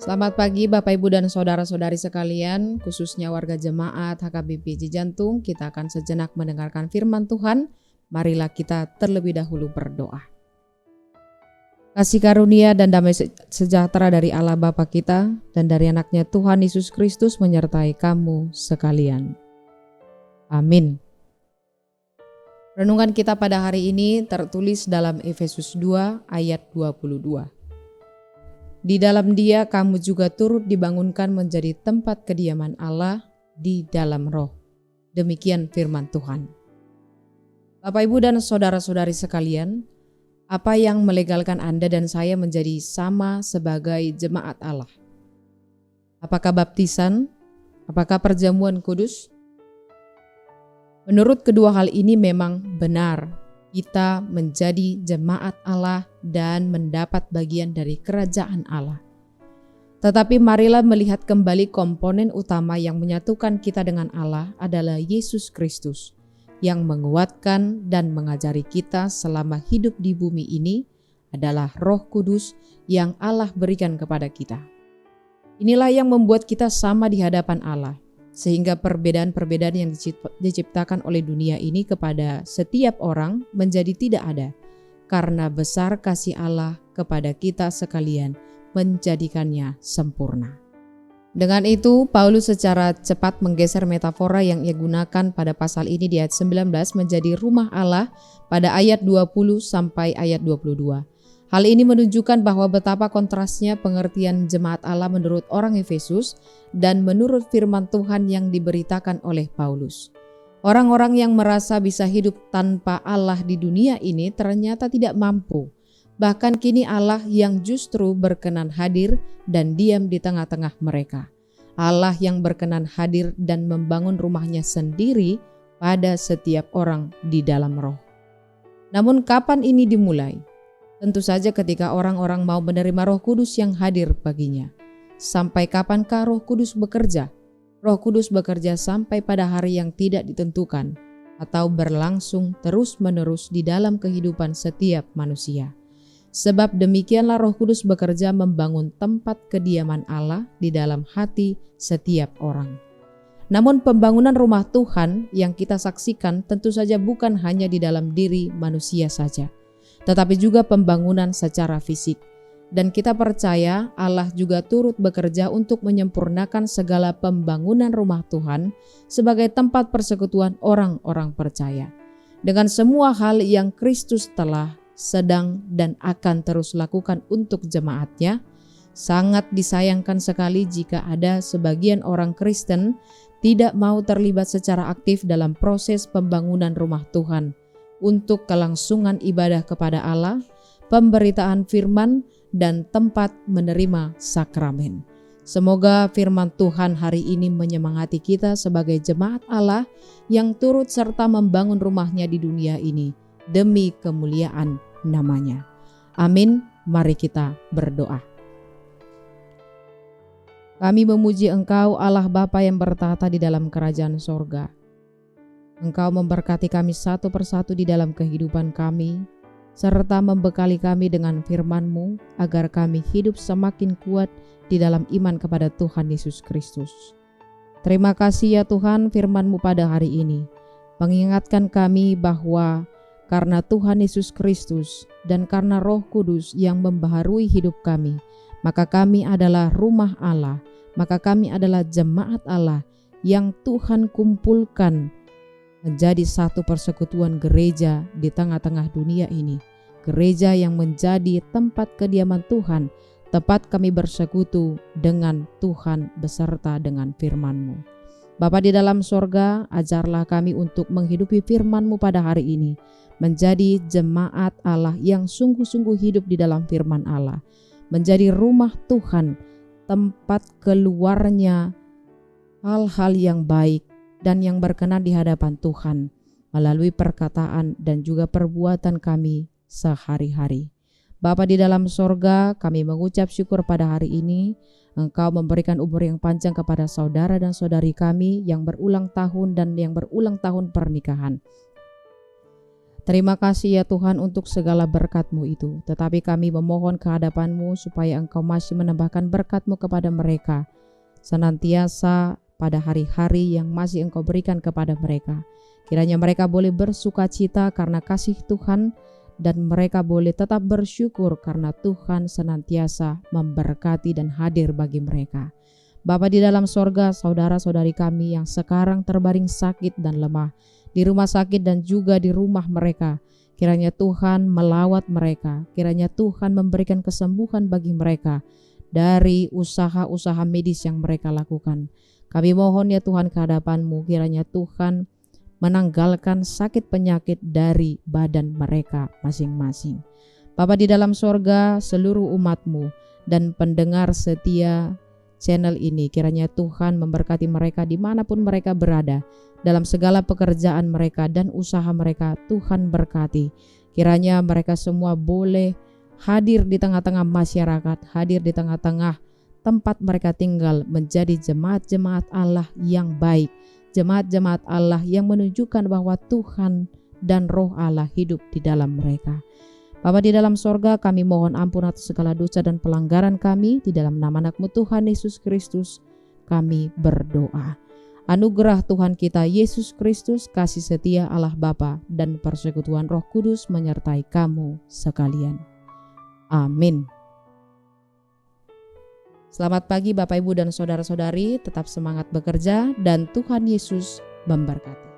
Selamat pagi Bapak Ibu dan Saudara-saudari sekalian, khususnya warga jemaat HKBP Cijantung. Kita akan sejenak mendengarkan firman Tuhan. Marilah kita terlebih dahulu berdoa. Kasih karunia dan damai sejahtera dari Allah Bapa kita dan dari anaknya Tuhan Yesus Kristus menyertai kamu sekalian. Amin. Renungan kita pada hari ini tertulis dalam Efesus 2 ayat 22. Di dalam Dia kamu juga turut dibangunkan menjadi tempat kediaman Allah di dalam Roh. Demikian firman Tuhan. Bapak, Ibu, dan saudara-saudari sekalian, apa yang melegalkan Anda dan saya menjadi sama sebagai jemaat Allah? Apakah baptisan? Apakah perjamuan kudus? Menurut kedua hal ini memang benar. Kita menjadi jemaat Allah dan mendapat bagian dari kerajaan Allah. Tetapi marilah melihat kembali komponen utama yang menyatukan kita dengan Allah adalah Yesus Kristus, yang menguatkan dan mengajari kita selama hidup di bumi ini adalah Roh Kudus yang Allah berikan kepada kita. Inilah yang membuat kita sama di hadapan Allah, sehingga perbedaan-perbedaan yang diciptakan oleh dunia ini kepada setiap orang menjadi tidak ada, karena besar kasih Allah kepada kita sekalian menjadikannya sempurna. Dengan itu, Paulus secara cepat menggeser metafora yang ia gunakan pada pasal ini di ayat 19 menjadi rumah Allah pada ayat 20 sampai ayat 22. Hal ini menunjukkan bahwa betapa kontrasnya pengertian jemaat Allah menurut orang Efesus dan menurut firman Tuhan yang diberitakan oleh Paulus. Orang-orang yang merasa bisa hidup tanpa Allah di dunia ini ternyata tidak mampu. Bahkan kini Allah yang justru berkenan hadir dan diam di tengah-tengah mereka. Allah yang berkenan hadir dan membangun rumahnya sendiri pada setiap orang di dalam Roh. Namun kapan ini dimulai? Tentu saja ketika orang-orang mau menerima Roh Kudus yang hadir baginya. Sampai kapankah Roh Kudus bekerja? Roh Kudus bekerja sampai pada hari yang tidak ditentukan atau berlangsung terus-menerus di dalam kehidupan setiap manusia. Sebab demikianlah Roh Kudus bekerja membangun tempat kediaman Allah di dalam hati setiap orang. Namun pembangunan rumah Tuhan yang kita saksikan tentu saja bukan hanya di dalam diri manusia saja, tetapi juga pembangunan secara fisik. Dan kita percaya Allah juga turut bekerja untuk menyempurnakan segala pembangunan rumah Tuhan sebagai tempat persekutuan orang-orang percaya. Dengan semua hal yang Kristus telah, sedang, dan akan terus lakukan untuk jemaatnya, sangat disayangkan sekali jika ada sebagian orang Kristen tidak mau terlibat secara aktif dalam proses pembangunan rumah Tuhan untuk kelangsungan ibadah kepada Allah, pemberitaan firman, dan tempat menerima sakramen. Semoga firman Tuhan hari ini menyemangati kita sebagai jemaat Allah yang turut serta membangun rumahnya di dunia ini demi kemuliaan namanya. Amin. Mari kita berdoa. Kami memuji Engkau Allah Bapa yang bertahta di dalam kerajaan sorga. Engkau memberkati kami satu persatu di dalam kehidupan kami, serta membekali kami dengan firman-Mu agar kami hidup semakin kuat di dalam iman kepada Tuhan Yesus Kristus. Terima kasih ya Tuhan, firman-Mu pada hari ini mengingatkan kami bahwa karena Tuhan Yesus Kristus dan karena Roh Kudus yang membaharui hidup kami, maka kami adalah rumah Allah, maka kami adalah jemaat Allah yang Tuhan kumpulkan menjadi satu persekutuan gereja di tengah-tengah dunia ini. Gereja yang menjadi tempat kediaman Tuhan, tempat kami bersekutu dengan Tuhan beserta dengan firman-Mu. Bapa di dalam sorga, ajarlah kami untuk menghidupi firman-Mu pada hari ini, menjadi jemaat Allah yang sungguh-sungguh hidup di dalam firman Allah, menjadi rumah Tuhan, tempat keluarnya hal-hal yang baik dan yang berkenan di hadapan Tuhan melalui perkataan dan juga perbuatan kami sehari-hari. Bapa di dalam sorga, kami mengucap syukur pada hari ini. Engkau memberikan umur yang panjang kepada saudara dan saudari kami yang berulang tahun dan yang berulang tahun pernikahan. Terima kasih ya Tuhan untuk segala berkat-Mu itu. Tetapi kami memohon kehadapan-Mu supaya Engkau masih menambahkan berkat-Mu kepada mereka, senantiasa pada hari-hari yang masih Engkau berikan kepada mereka. Kiranya mereka boleh bersuka cita karena kasih Tuhan, dan mereka boleh tetap bersyukur karena Tuhan senantiasa memberkati dan hadir bagi mereka. Bapa di dalam sorga, saudara-saudari kami yang sekarang terbaring sakit dan lemah, di rumah sakit dan juga di rumah mereka, kiranya Tuhan melawat mereka, kiranya Tuhan memberikan kesembuhan bagi mereka dari usaha-usaha medis yang mereka lakukan. Kami mohon ya Tuhan kehadapan-Mu, kiranya Tuhan menanggalkan sakit penyakit dari badan mereka masing-masing. Bapa di dalam sorga, seluruh umat-Mu dan pendengar setia channel ini, kiranya Tuhan memberkati mereka dimanapun mereka berada, dalam segala pekerjaan mereka dan usaha mereka. Tuhan berkati, kiranya mereka semua boleh hadir di tengah-tengah masyarakat, hadir di tengah-tengah tempat mereka tinggal, menjadi jemaat-jemaat Allah yang baik, jemaat-jemaat Allah yang menunjukkan bahwa Tuhan dan Roh Allah hidup di dalam mereka. Bapa di dalam sorga, kami mohon ampun atas segala dosa dan pelanggaran kami. Di dalam nama anak-Mu Tuhan Yesus Kristus kami berdoa. Anugerah Tuhan kita Yesus Kristus, kasih setia Allah Bapa, dan persekutuan Roh Kudus menyertai kamu sekalian. Amin. Selamat pagi Bapak Ibu dan saudara-saudari, tetap semangat bekerja dan Tuhan Yesus memberkati.